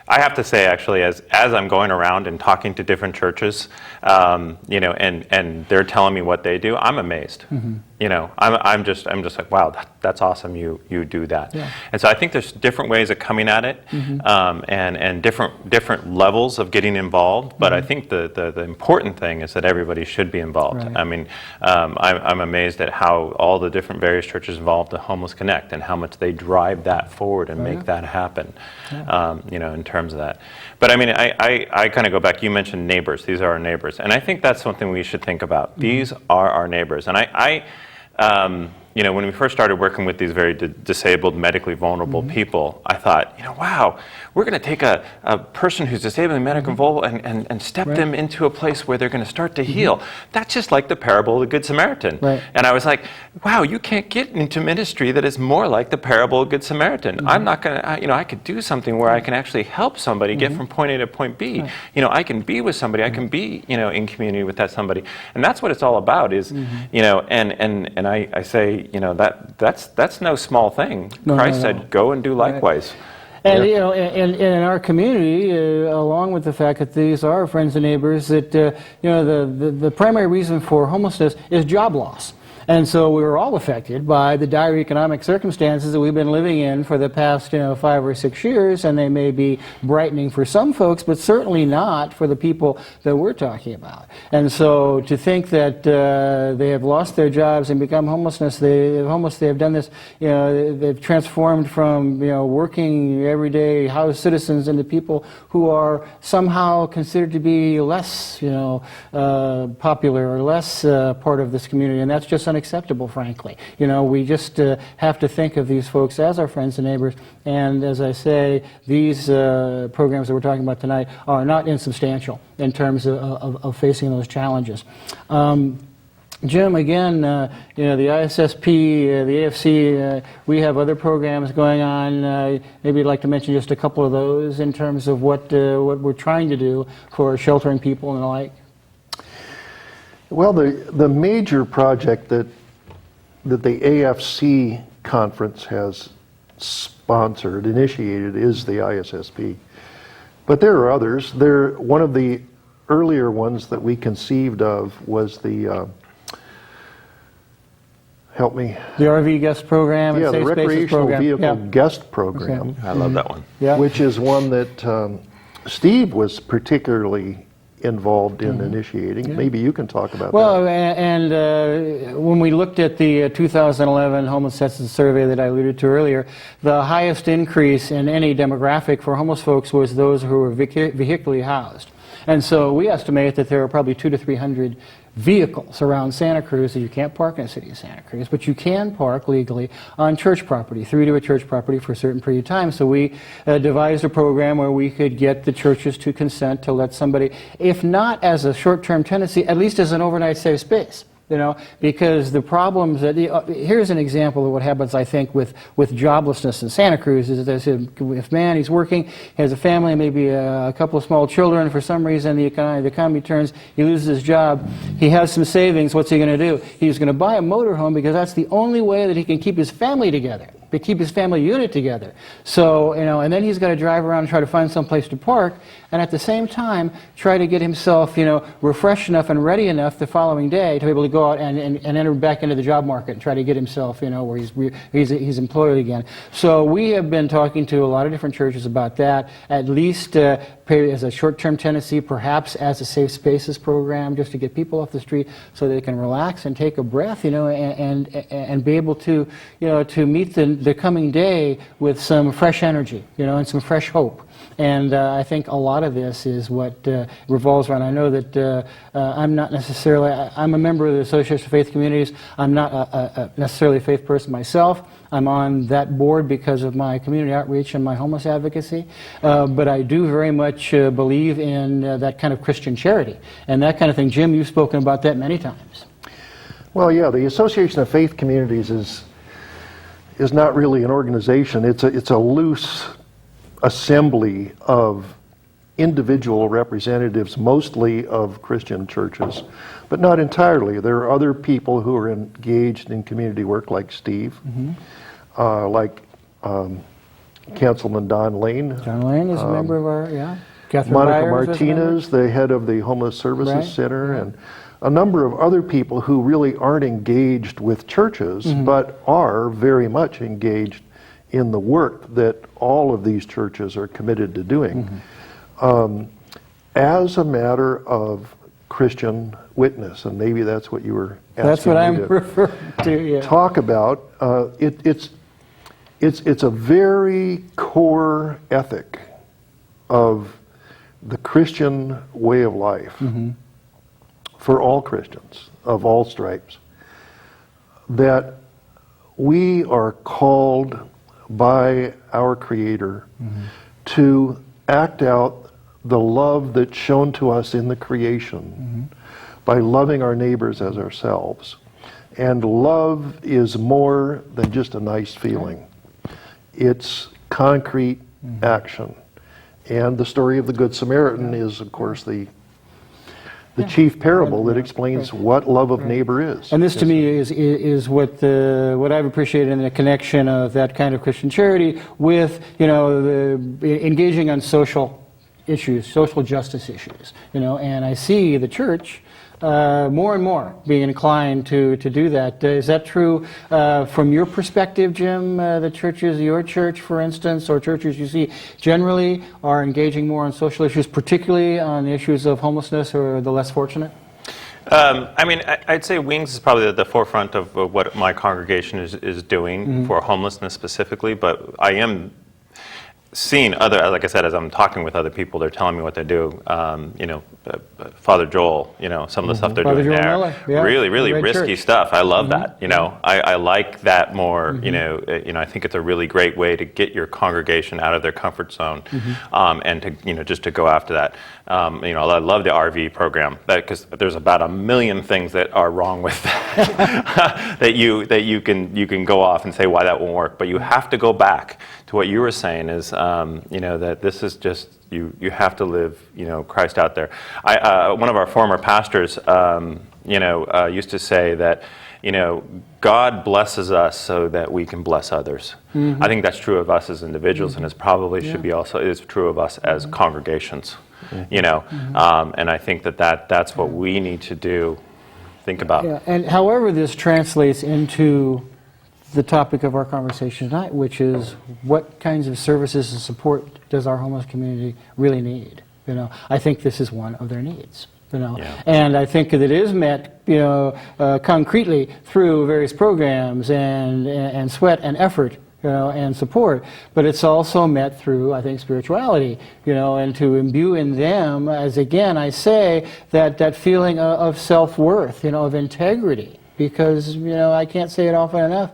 S11: I have to say, actually, as I'm going around and talking to different churches, you know, and they're telling me what they do, I'm amazed. You know, I'm just like, wow, that's awesome. You do that. Yeah. And so I think there's different ways of coming at it, and different levels of getting involved. But I think the important thing is that everybody should be involved. Right. I mean, I'm amazed at how all the different various churches involved in Homeless Connect and how much they drive that forward and make that happen. Yeah. You know, in terms of that. But I mean, I kind of go back, you mentioned neighbors. These are our neighbors. And I think that's something we should think about. These are our neighbors. And you know, when we first started working with these very disabled, medically vulnerable people, I thought, you know, wow, we're going to take a person who's disabled and medically vulnerable and step them into a place where they're going to start to heal. That's just like the parable of the Good Samaritan. And I was like, wow, you can't get into ministry that is more like the parable of the Good Samaritan. I'm not going to, you know, I could do something where I can actually help somebody get from point A to point B. You know, I can be with somebody, I can be, you know, in community with that somebody. And that's what it's all about is, you know, and I say, you know, that's no small thing. Christ said, go and do likewise.
S1: And you know, in our community, along with the fact that these are friends and neighbors, that you know, the primary reason for homelessness is job loss. And so we were all affected by the dire economic circumstances that we've been living in for the past, you know, 5 or 6 years, and they may be brightening for some folks, but certainly not for the people that we're talking about. And so to think that they have lost their jobs and become homeless, they have done this, you know, they've transformed from, you know, working everyday house citizens into people who are somehow considered to be less, you know, popular or less part of this community, and that's just unacceptable, frankly. You know, we just have to think of these folks as our friends and neighbors, and as I say, these programs that we're talking about tonight are not insubstantial in terms of facing those challenges. Jim, again, you know, the ISSP, the AFC, we have other programs going on. Maybe you'd like to mention just a couple of those in terms of what we're trying to do for sheltering people and the like.
S10: Well, the major project that the AFC conference has sponsored, initiated, is the ISSP. But there are others. One of the earlier ones that we conceived of was the, help me.
S1: The RV guest program and
S10: the
S1: Safe Spaces
S10: recreational
S1: program.
S10: vehicle guest program.
S1: Okay.
S11: I love that one.
S10: Which is one that Steve was particularly involved in initiating. Maybe you can talk about that.
S1: Well, and when we looked at the 2011 homeless census survey that I alluded to earlier, the highest increase in any demographic for homeless folks was those who were vehicularly housed. And so we estimate that there are probably 200 to 300 vehicles around Santa Cruz that you can't park in the city of Santa Cruz, but you can park legally on church property, through to a church property for a certain period of time. So we devised a program where we could get the churches to consent to let somebody, if not as a short-term tenancy, at least as an overnight safe space. You know, because the problems that here's an example of what happens, I think, with joblessness in Santa Cruz is that if man, he's working, he has a family, maybe a couple of small children, for some reason the economy turns, he loses his job, he has some savings, what's he going to do? He's going to buy a motorhome because that's the only way that he can keep his family together, to keep his family unit together. So, you know, and then he's got to drive around and try to find some place to park, and at the same time try to get himself, you know, refreshed enough and ready enough the following day to be able to go out and enter back into the job market and try to get himself, you know, where he's employed again. So we have been talking to a lot of different churches about that, at least as a short-term tenancy, perhaps as a safe spaces program, just to get people off the street so they can relax and take a breath, you know, and be able to, you know, to meet the coming day with some fresh energy, you know, and some fresh hope. And I think a lot of this is what revolves around. I know that I'm not necessarily, I'm a member of the Association of Faith Communities. I'm not necessarily a faith person myself. I'm on that board because of my community outreach and my homeless advocacy. But I do very much believe in that kind of Christian charity and that kind of thing. Jim, you've spoken about that many times.
S10: Well, yeah, the Association of Faith Communities is not really an organization. It's a loose assembly of individual representatives, mostly of Christian churches, but not entirely. There are other people who are engaged in community work, like Steve, like Councilman Don Lane.
S1: John Lane is a member of our, Catherine
S10: Monica
S1: Byers
S10: Martinez, the head of the Homeless Services Center, and a number of other people who really aren't engaged with churches, but are very much engaged in the work that all of these churches are committed to doing. As a matter of Christian witness, and maybe that's what you were asking
S1: That's what
S10: me
S1: I'm
S10: to
S1: referring to,
S10: talk about. It's a very core ethic of the Christian way of life for all Christians of all stripes, that we are called by our Creator to act out the love that's shown to us in the creation by loving our neighbors as ourselves. And love is more than just a nice feeling. It's concrete action. And the story of the Good Samaritan is, of course, the chief parable that explains what love of neighbor is.
S1: And this to me is what I've appreciated in the connection of that kind of Christian charity with, engaging on social issues, social justice issues, and I see the church more and more being inclined to do that. Is that true from your perspective, Jim? The churches, your church, for instance, or churches you see generally are engaging more on social issues, particularly on the issues of homelessness or the less fortunate?
S11: I'd say Wings is probably at the forefront of what my congregation is doing for homelessness specifically, but I am seeing like I said, as I'm talking with other people, they're telling me what they do. Father Joel, some of the stuff they're
S1: Father
S11: doing
S1: Joel
S11: there,
S1: Miller, yeah.
S11: really risky
S1: church.
S11: stuff. I love that. I like that more. I think it's a really great way to get your congregation out of their comfort zone, and to just to go after that. I love the RV program because there's about 1 million things that are wrong with that that you can go off and say why that won't work, but you have to go back to what you were saying is that this is just you have to live Christ out there. One of our former pastors used to say that God blesses us so that we can bless others. I think that's true of us as individuals, and it's probably should be also is true of us as congregations. And I think that's what we need to do. Think about.
S1: Yeah. And however this translates into the topic of our conversation tonight, which is what kinds of services and support does our homeless community really need? I think this is one of their needs. And I think that it is met, concretely through various programs and sweat and effort, and support. But it's also met through, I think, spirituality, and to imbue in them, as again I say, that feeling of self-worth, of integrity. Because, I can't say it often enough,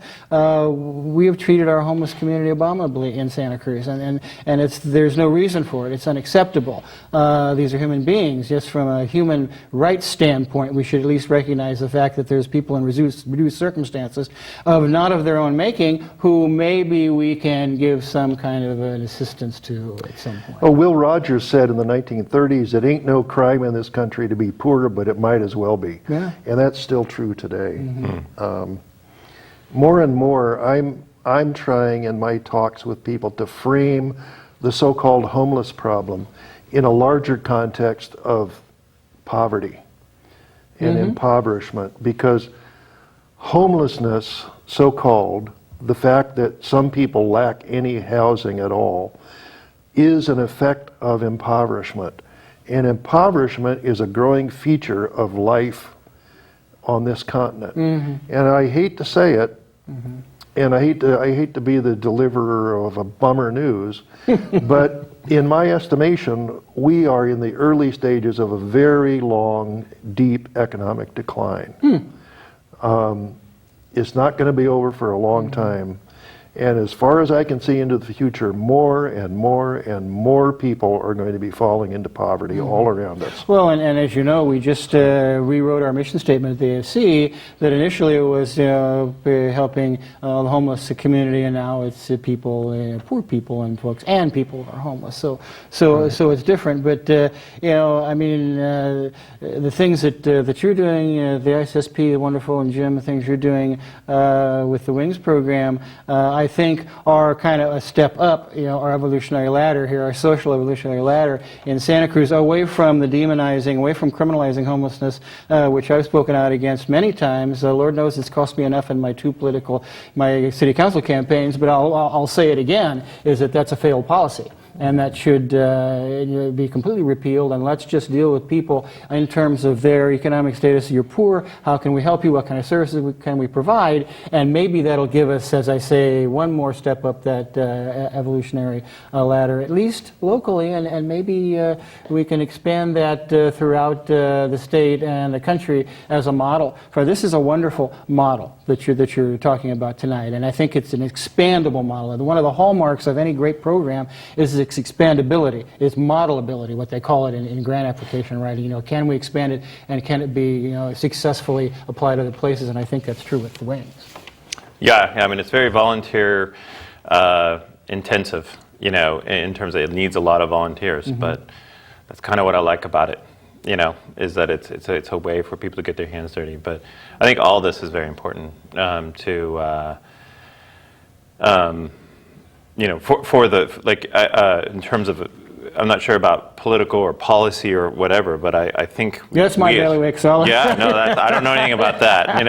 S1: we have treated our homeless community abominably in Santa Cruz, and there's no reason for it. It's unacceptable. These are human beings. Just from a human rights standpoint, we should at least recognize the fact that there's people in reduced circumstances, not of their own making, who maybe we can give some kind of an assistance to at some point.
S10: Oh, Will Rogers said in the 1930s, it ain't no crime in this country to be poor, but it might as well be.
S1: Yeah.
S10: And that's still true today. More and more, I'm trying in my talks with people to frame the so-called homeless problem in a larger context of poverty and impoverishment, because homelessness, so-called, the fact that some people lack any housing at all, is an effect of impoverishment. And impoverishment is a growing feature of life on this continent. And I hate to say it, and I hate to be the deliverer of a bummer news, but in my estimation, we are in the early stages of a very long, deep economic decline. It's not going to be over for a long time. And as far as I can see into the future, more and more and more people are going to be falling into poverty all around us.
S1: Well, and as you know, we just rewrote our mission statement at the AFC, that initially it was helping the homeless community, and now it's people, poor people and folks, and people who are homeless. So it's different. But the things that you're doing, the ISSP, wonderful, and Jim, the things you're doing with the Wings program, I think are kind of a step up, our evolutionary ladder here, our social evolutionary ladder in Santa Cruz, away from the demonizing, away from criminalizing homelessness, which I've spoken out against many times. Lord knows it's cost me enough in my my city council campaigns, but I'll say it again, is that's a failed policy. and that should be completely repealed, and let's just deal with people in terms of their economic status. You're poor, how can we help you, what kind of services can we provide, and maybe that'll give us, as I say, one more step up that evolutionary ladder, at least locally, and maybe we can expand that throughout the state and the country as a model. For this is a wonderful model that you're talking about tonight, and I think it's an expandable model. One of the hallmarks of any great program is its expandability, its modelability, what they call it in grant application writing. Can we expand it, and can it be successfully applied to other places? And I think that's true with the Wings. Yeah,
S11: I mean, it's very volunteer intensive, in terms of it needs a lot of volunteers, but that's kind of what I like about it, is that it's a way for people to get their hands dirty. But I think all this is very important for the, in terms of, I'm not sure about political or policy or whatever, but I think...
S1: Yeah, that's my bailiwick, so...
S11: Yeah, no, I don't know anything about that,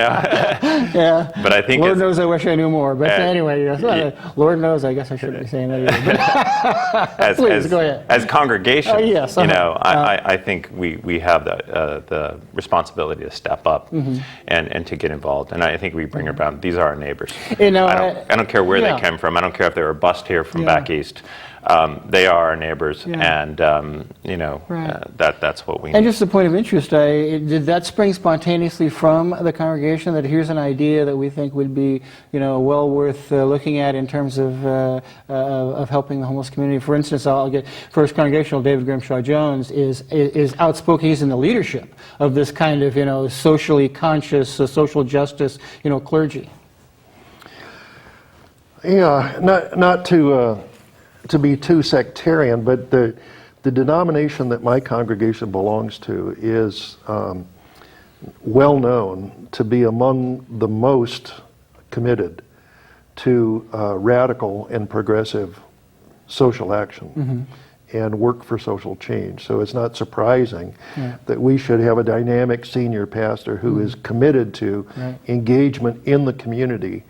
S1: Yeah.
S11: But I think
S1: Lord knows I wish I knew more, but anyway, Lord knows, I guess I shouldn't be saying that either. Please, go ahead.
S11: As congregations,
S1: yes,
S11: I think we have the responsibility to step up and to get involved, and I think we bring around, these are our neighbors. I don't care where they came from, I don't care if they were bused here from back east. They are our neighbors, and that's what we need.
S1: And just a point of interest, did that spring spontaneously from the congregation, that here's an idea that we think would be, well worth looking at in terms of helping the homeless community? For instance, I'll get First Congregational. David Grimshaw Jones is outspoken. He's in the leadership of this kind of socially conscious, social justice, clergy.
S10: Yeah, not to be too sectarian, but the denomination that my congregation belongs to is well known to be among the most committed to radical and progressive social action and work for social change. So it's not surprising that we should have a dynamic senior pastor who is committed to engagement in the community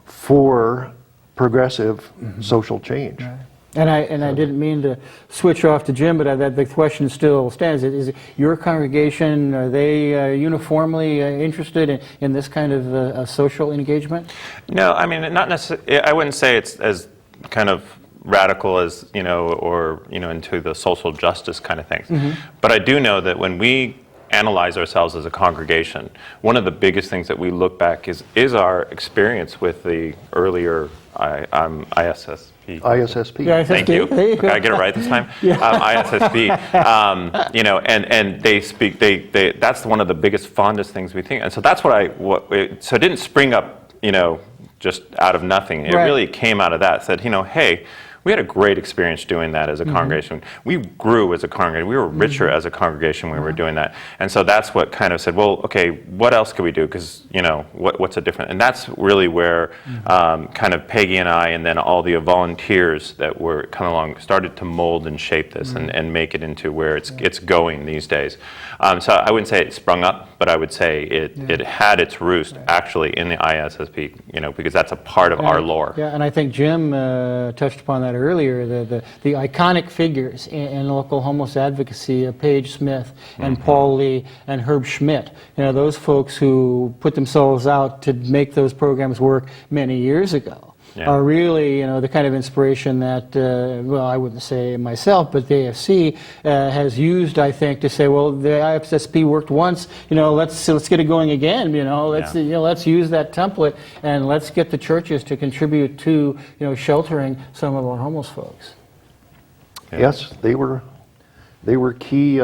S10: for progressive social change.
S1: Right. And I didn't mean to switch off to Jim, but the question still stands. Is it your congregation, are they uniformly interested in this kind of social engagement?
S11: No, I mean, not necessarily. I wouldn't say it's as kind of radical as, or, into the social justice kind of things. But I do know that when we analyze ourselves as a congregation, one of the biggest things that we look back is our experience with the earlier ISSP.
S10: ISSP.
S1: Yeah,
S11: Thank you. Okay, I get it right this time. ISSP. And they speak. They that's one of the biggest, fondest things we think. And so that's so it didn't spring up, just out of nothing. It really came out of that. Said, hey, we had a great experience doing that as a congregation. We grew as a congregation. We were richer as a congregation when we were doing that. And so that's what kind of said, well, okay, what else could we do? Because, what's a different... And that's really where kind of Peggy and I, and then all the volunteers that were coming along, started to mold and shape this and make it into where it's going these days. So I wouldn't say it sprung up, but I would say it had its roost actually in the ISSP, because that's a part of our lore.
S1: Yeah, and I think Jim touched upon that earlier, the iconic figures in local homeless advocacy, Paige Smith and Paul Lee and Herb Schmidt, those folks who put themselves out to make those programs work many years ago. Are really, the kind of inspiration that, well, I wouldn't say myself, but the AFC has used, I think, to say, well, the ISSP worked once, let's get it going again, let's use that template and let's get the churches to contribute to, sheltering some of our homeless folks.
S10: Yes, they were key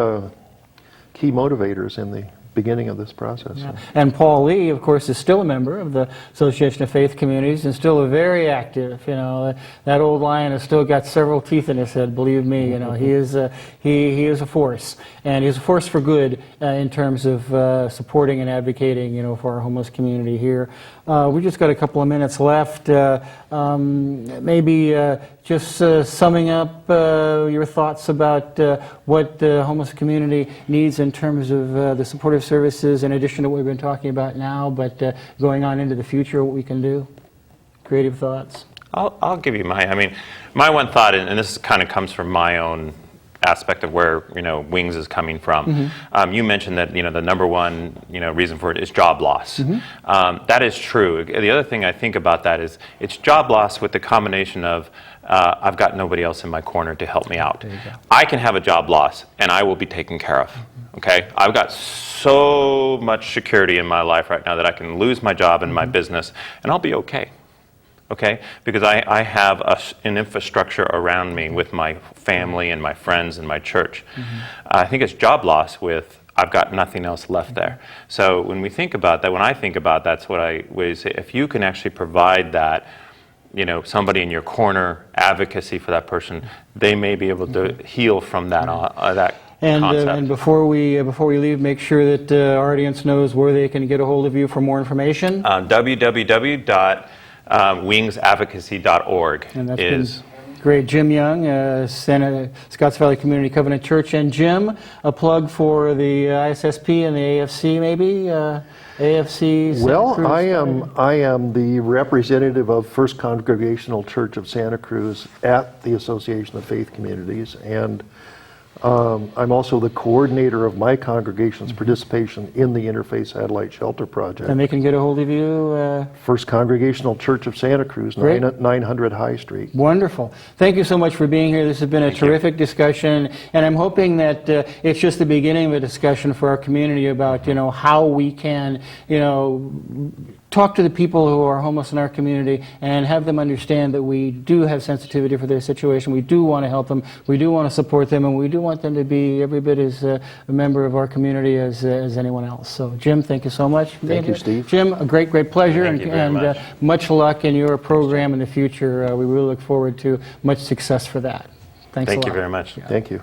S10: motivators in the beginning of this process.
S1: Yeah. And Paul Lee, of course, is still a member of the Association of Faith Communities and still very active. That old lion has still got several teeth in his head. Believe me, he is a force, and he's a force for good in terms of supporting and advocating, for our homeless community here. We just got a couple of minutes left. Maybe just summing up your thoughts about what the homeless community needs in terms of the supportive services, in addition to what we've been talking about now, but going on into the future, what we can do. Creative thoughts.
S11: I'll give you my. I mean, my one thought, and this kind of comes from my own aspect of where Wings is coming from. You mentioned that the number one reason for it is job loss. That is true. The other thing I think about that is it's job loss with the combination of I've got nobody else in my corner to help me out. I can have a job loss and I will be taken care of. Okay, I've got so much security in my life right now that I can lose my job and my business and I'll be okay. Okay, because I have an infrastructure around me with my family and my friends and my church. I think it's job loss with I've got nothing else left there. So when we think about that, when I think about that's what I would say. If you can actually provide that, somebody in your corner, advocacy for that person, they may be able to heal from that concept.
S1: And before we leave, make sure that our audience knows where they can get a hold of you for more information.
S11: www.wingsadvocacy.org.
S1: And that's been great. Jim Young, Scotts Valley Community Covenant Church. And Jim, a plug for the ISSP and the AFC maybe? AFC?
S10: Well, I am the representative of First Congregational Church of Santa Cruz at the Association of Faith Communities, and I'm also the coordinator of my congregation's participation in the Interfaith Satellite Shelter Project.
S1: And they can get a hold of you?
S10: First Congregational Church of Santa Cruz, 900 High Street.
S1: Wonderful. Thank you so much for being here. This has been a terrific discussion, and I'm hoping that it's just the beginning of a discussion for our community about, how we can, talk to the people who are homeless in our community and have them understand that we do have sensitivity for their situation. We do want to help them. We do want to support them, and we do want them to be every bit as a member of our community as anyone else. So, Jim, thank you so much.
S10: Thank you, Steve.
S1: Jim, a great pleasure,
S11: Thank you very much.
S1: Much luck in your program in the future. We really look forward to much success for that. Thanks a lot.
S11: Thank you very much.
S10: Thank you.